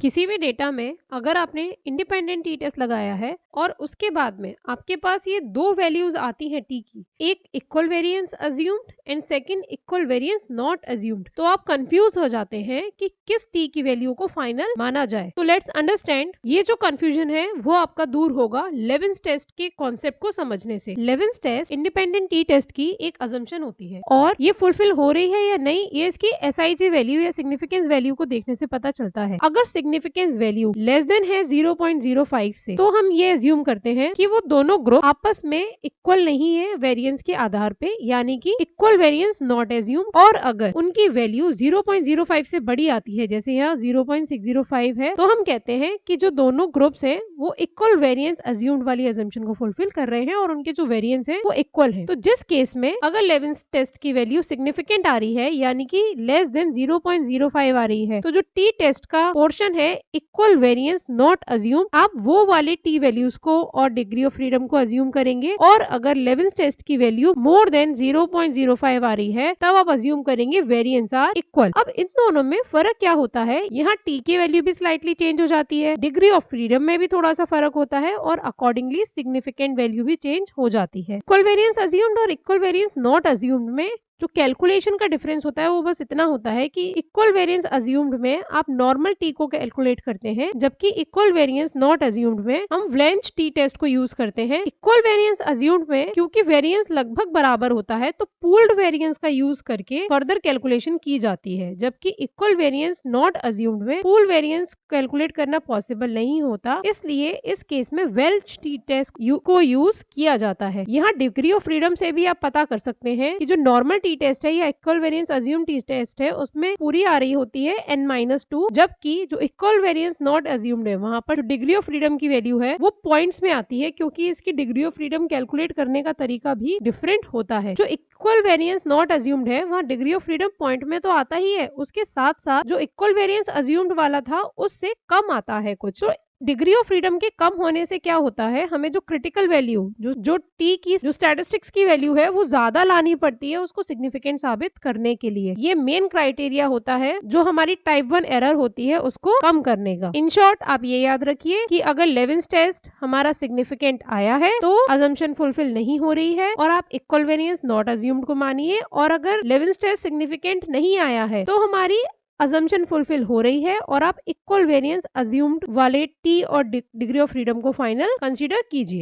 किसी भी डेटा में अगर आपने इंडिपेंडेंट टी टेस्ट लगाया है और उसके बाद में आपके पास ये दो वैल्यूज आती हैं टी की, एक equal variance assumed and second equal variance not assumed, तो आप कंफ्यूज हो जाते हैं कि किस टी की वैल्यू को फाइनल माना जाए। तो लेट्स अंडरस्टैंड, ये जो कंफ्यूजन है वो आपका दूर होगा लेविन्स टेस्ट के कॉन्सेप्ट को समझने से। लेविन्स टेस्ट इंडिपेंडेंट टी टेस्ट की एक अजम्पशन होती है और ये फुलफिल हो रही है या नहीं, ये इसकी एसआईजी वैल्यू या सिग्निफिकेंस वैल्यू को देखने से पता चलता है। अगर सिग्निफिकेंस वैल्यू लेस देन है 0.05 से, तो हम ये एज्यूम करते हैं कि वो दोनों ग्रुप आपस में इक्वल नहीं है वेरिएंस के आधार पे, यानी कि इक्वल वेरिएंस नॉट एज्यूम। और अगर उनकी वैल्यू 0.05 से बड़ी आती है, जैसे यहाँ 0.605 है, तो हम कहते हैं कि जो दोनों ग्रुप्स हैं वो इक्वल वेरिएंस अज्यूम्ड वाली अजम्पशन को फुलफिल कर रहे हैं और उनके जो वेरिएंस है वो इक्वल है। तो जिस केस में अगर लेविन्स टेस्ट की वैल्यू सिग्निफिकेंट आ रही है, यानी कि लेस देन 0.05 आ रही है, तो जो टी टेस्ट का पोर्शन है इक्वल वेरिएंस नॉट अज्यूम, आप वो वाले टी वैल्यूज को और डिग्री ऑफ फ्रीडम को अज्यूम करेंगे। और अगर लेविन्स टेस्ट की वैल्यू मोर देन 0.05 आ रही है, तब आप अज्यूम करेंगे वेरिएंस आर इक्वल। अब इन दोनों में फर्क क्या होता है, यहाँ टी की वैल्यू भी स्लाइटली चेंज हो जाती है, डिग्री ऑफ फ्रीडम में भी थोड़ा सा फर्क होता है और अकॉर्डिंगली सिग्निफिकेंट वैल्यू भी चेंज हो जाती है। इक्वल वेरिएंस अज्यूम्ड और इक्वल वेरिएंस नॉट अज्यूम्ड में जो कैलकुलेशन का डिफरेंस होता है वो बस इतना होता है कि इक्वल वेरिएंस अज्यूम्ड में आप नॉर्मल टी को कैलकुलेट करते हैं, जबकि इक्वल वेरिएंस नॉट अज्यूम्ड में हम व्लेंच टी टेस्ट को यूज करते हैं। इक्वल वेरिएंस अज्यूम्ड में क्योंकि वेरिएंस लगभग बराबर होता है, तो पूल्ड वेरिएंस का यूज करके फर्दर कैलकुलेशन की जाती है, जबकि इक्वल वेरिएंस नॉट अज्यूम्ड में पूल वेरिएंस कैलकुलेट करना पॉसिबल नहीं होता, इसलिए इस केस में वेल्च टी टेस्ट को यूज किया जाता है। यहाँ डिग्री ऑफ फ्रीडम से भी आप पता कर सकते हैं कि जो नॉर्मल टी टेस्ट है या equal variance assume T test है, उसमें पूरी आ रही होती है n-2, जबकि जो इक्वल वेरिएंस नॉट अज्यूम्ड है वहां पर जो डिग्री ऑफ फ्रीडम की वैल्यू है वो पॉइंट्स में आती है, क्योंकि इसकी डिग्री ऑफ फ्रीडम कैलकुलेट करने का तरीका भी डिफरेंट होता है। जो इक्वल वेरिएंस नॉट अज्यूम्ड है वहाँ डिग्री ऑफ फ्रीडम पॉइंट में तो आता ही है, उसके साथ साथ जो इक्वल वेरिएंस अज्यूम्ड वाला था उससे कम आता है कुछ। तो डिग्री ऑफ फ्रीडम के कम होने से क्या होता है, हमें जो क्रिटिकल वैल्यू जो टी की जो स्टैटिस्टिक्स की वैल्यू है वो ज्यादा लानी पड़ती है उसको सिग्निफिकेंट साबित करने के लिए। ये मेन क्राइटेरिया होता है जो हमारी टाइप 1 एरर होती है उसको कम करने का। इन शॉर्ट आप ये याद रखिए कि अगर लेविन्स टेस्ट हमारा सिग्निफिकेंट आया है तो अजम्पशन फुलफिल नहीं हो रही है और आप इक्वल वेरिएंस नॉट अज्यूम्ड को मानिए, और अगर लेविन्स टेस्ट सिग्निफिकेंट नहीं आया है तो हमारी अजम्पशन फुलफिल हो रही है और आप इक्वल वेरिएंस अज्यूम्ड वाले टी और डिग्री ऑफ फ्रीडम को फाइनल कंसीडर कीजिए।